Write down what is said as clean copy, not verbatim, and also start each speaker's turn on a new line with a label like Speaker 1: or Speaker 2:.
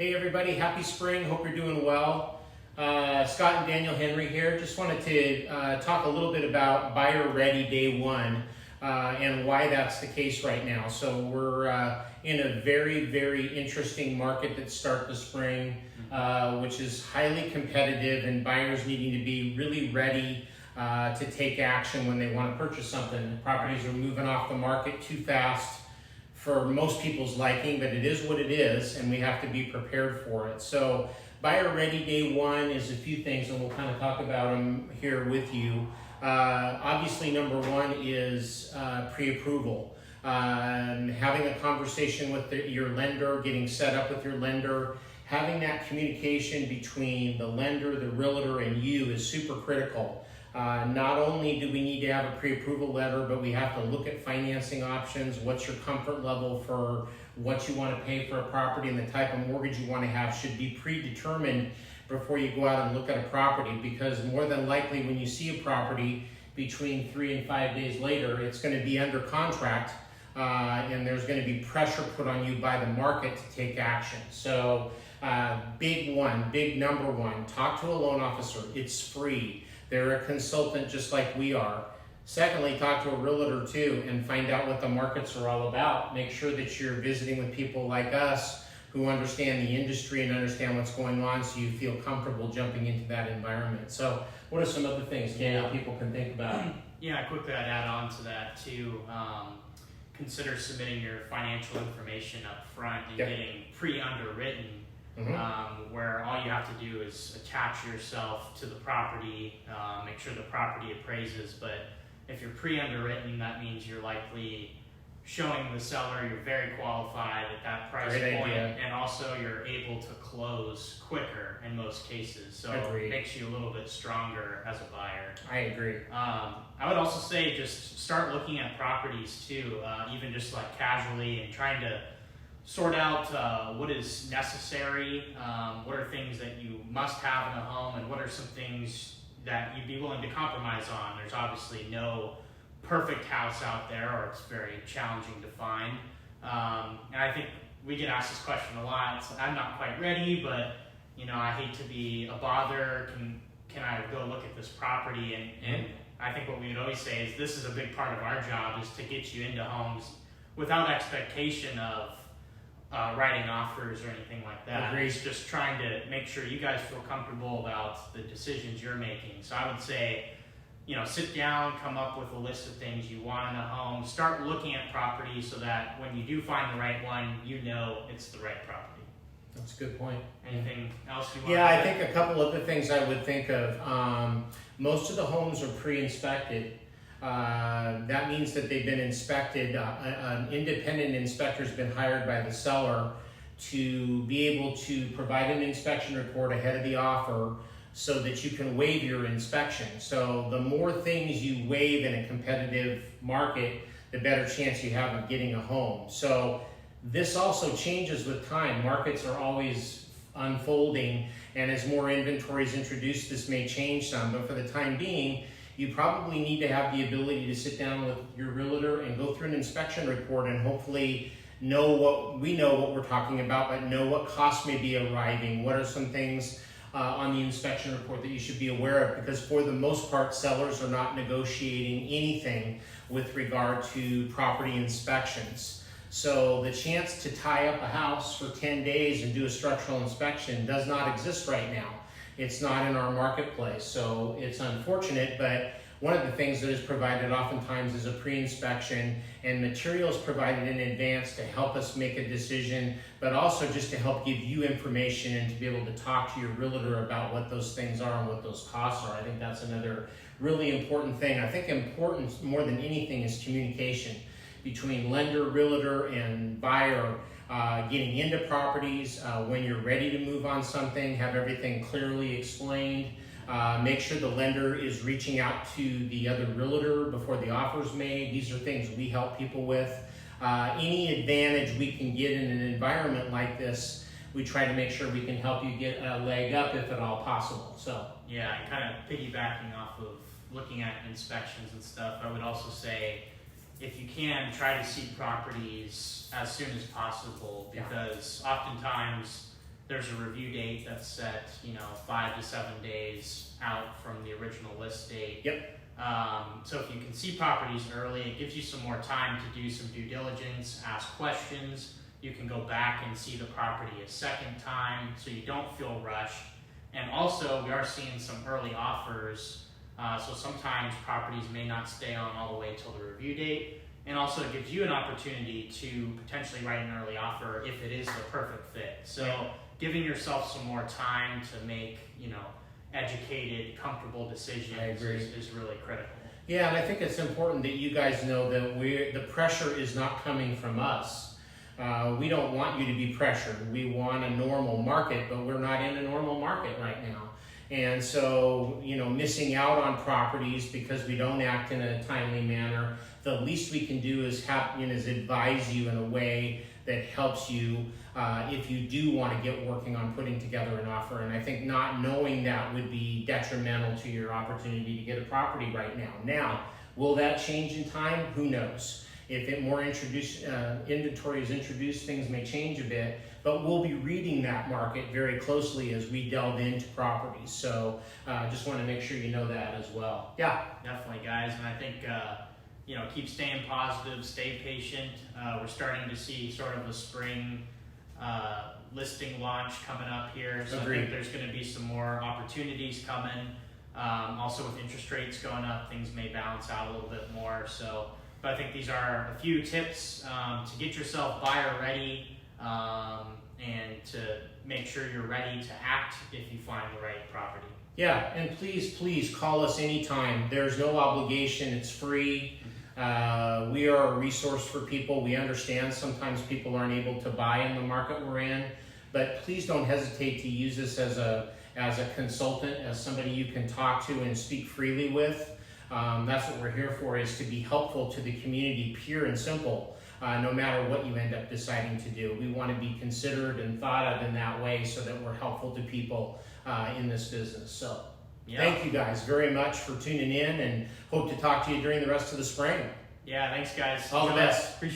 Speaker 1: Hey everybody, happy spring, hope you're doing well. Scott and Daniel Henry here. Just wanted to talk a little bit about buyer ready day one and why that's the case right now. So we're in a very, very interesting market that starts the spring, which is highly competitive and buyers needing to be really ready to take action when they want to purchase something. Properties are moving off the market too fast for most people's liking, but it is what it is, and we have to be prepared for it. So buyer ready day one is a few things, and we'll kind of talk about them here with you. Obviously, number one is pre-approval. Having a conversation with your lender, getting set up with your lender, having that communication between the lender, the realtor, and you is super critical. Not only do we need to have a pre-approval letter, but we have to look at financing options. What's your comfort level for what you want to pay for a property, and the type of mortgage you want to have should be predetermined before you go out and look at a property, because more than likely when you see a property between 3 and 5 days later, it's going to be under contract and there's going to be pressure put on you by the market to take action. So big number one, talk to a loan officer. It's free. They're a consultant just like we are. Secondly, talk to a realtor too and find out what the markets are all about. Make sure that you're visiting with people like us who understand the industry and understand what's going on, so you feel comfortable jumping into that environment. So what are some other things that people can think about?
Speaker 2: Yeah, quickly I'd add on to that too. Consider submitting your financial information up front and getting pre-underwritten. Where all you have to do is attach yourself to the property, make sure the property appraises. But if you're pre-underwritten, that means you're likely showing the seller you're very qualified at that price point, and also you're able to close quicker in most cases. So it makes you a little bit stronger as a buyer.
Speaker 1: I agree.
Speaker 2: I would also say just start looking at properties too, even just like casually, and trying to sort out what is necessary, what are things that you must have in a home, and what are some things that you'd be willing to compromise on. There's obviously no perfect house out there, or it's very challenging to find. And I think we get asked this question a lot. It's like, I'm not quite ready, but I hate to be a bother. Can I go look at this property? And I think what we would always say is this is a big part of our job, is to get you into homes without expectation of writing offers or anything like that. It's just trying to make sure you guys feel comfortable about the decisions you're making. So I would say, sit down, come up with a list of things you want in a home, start looking at properties so that when you do find the right one, it's the right property.
Speaker 1: That's a good point.
Speaker 2: Anything else you want
Speaker 1: to
Speaker 2: add?
Speaker 1: I think a couple other things I would think of. Most of the homes are pre-inspected. That means that they've been inspected. An independent inspector has been hired by the seller to be able to provide an inspection report ahead of the offer so that you can waive your inspection. So the more things you waive in a competitive market, the better chance you have of getting a home. So this also changes with time. Markets are always unfolding, and as more inventory is introduced, this may change some, but for the time being, you probably need to have the ability to sit down with your realtor and go through an inspection report and hopefully know what we're talking about, but know what costs may be arriving. What are some things on the inspection report that you should be aware of? Because for the most part, sellers are not negotiating anything with regard to property inspections. So the chance to tie up a house for 10 days and do a structural inspection does not exist right now. It's not in our marketplace, so it's unfortunate, but one of the things that is provided oftentimes is a pre-inspection and materials provided in advance to help us make a decision, but also just to help give you information and to be able to talk to your realtor about what those things are and what those costs are. I think that's another really important thing. I think important more than anything is communication between lender, realtor, and buyer. Getting into properties, when you're ready to move on something, have everything clearly explained. Make sure the lender is reaching out to the other realtor before the offer is made. These are things we help people with. Any advantage we can get in an environment like this, we try to make sure we can help you get a leg up if at all possible. So
Speaker 2: yeah, and kind of piggybacking off of looking at inspections and stuff, I would also say, if you can, try to see properties as soon as possible, because oftentimes there's a review date that's set, 5 to 7 days out from the original list date.
Speaker 1: Yep.
Speaker 2: So if you can see properties early, it gives you some more time to do some due diligence, ask questions. You can go back and see the property a second time, so you don't feel rushed. And also, we are seeing some early offers, so sometimes properties may not stay on all the way till the review date. And also, it gives you an opportunity to potentially write an early offer if it is the perfect fit. So giving yourself some more time to make, educated, comfortable decisions is really critical.
Speaker 1: Yeah, and I think it's important that you guys know that the pressure is not coming from us. We don't want you to be pressured. We want a normal market, but we're not in a normal market right now. And so, missing out on properties because we don't act in a timely manner, the least we can do is advise you in a way that helps you if you do want to get working on putting together an offer. And I think not knowing that would be detrimental to your opportunity to get a property right now. Now, will that change in time? Who knows? If more inventory is introduced, things may change a bit, but we'll be reading that market very closely as we delve into properties. So just want to make sure you know that as well. Yeah.
Speaker 2: Definitely, guys. And I think, keep staying positive, stay patient. We're starting to see sort of a spring listing launch coming up here. So
Speaker 1: Agreed.
Speaker 2: I think there's going to be some more opportunities coming. Also with interest rates going up, things may balance out a little bit more. But I think these are a few tips to get yourself buyer ready and to make sure you're ready to act if you find the right property.
Speaker 1: Yeah, and please call us anytime. There's no obligation, it's free. We are a resource for people. We understand sometimes people aren't able to buy in the market we're in, but please don't hesitate to use us as a consultant, as somebody you can talk to and speak freely with. That's what we're here for, is to be helpful to the community, pure and simple, no matter what you end up deciding to do. We want to be considered and thought of in that way so that we're helpful to people in this business. So Thank you guys very much for tuning in, and hope to talk to you during the rest of the spring.
Speaker 2: Yeah, thanks guys.
Speaker 1: All the best.
Speaker 2: Appreciate it.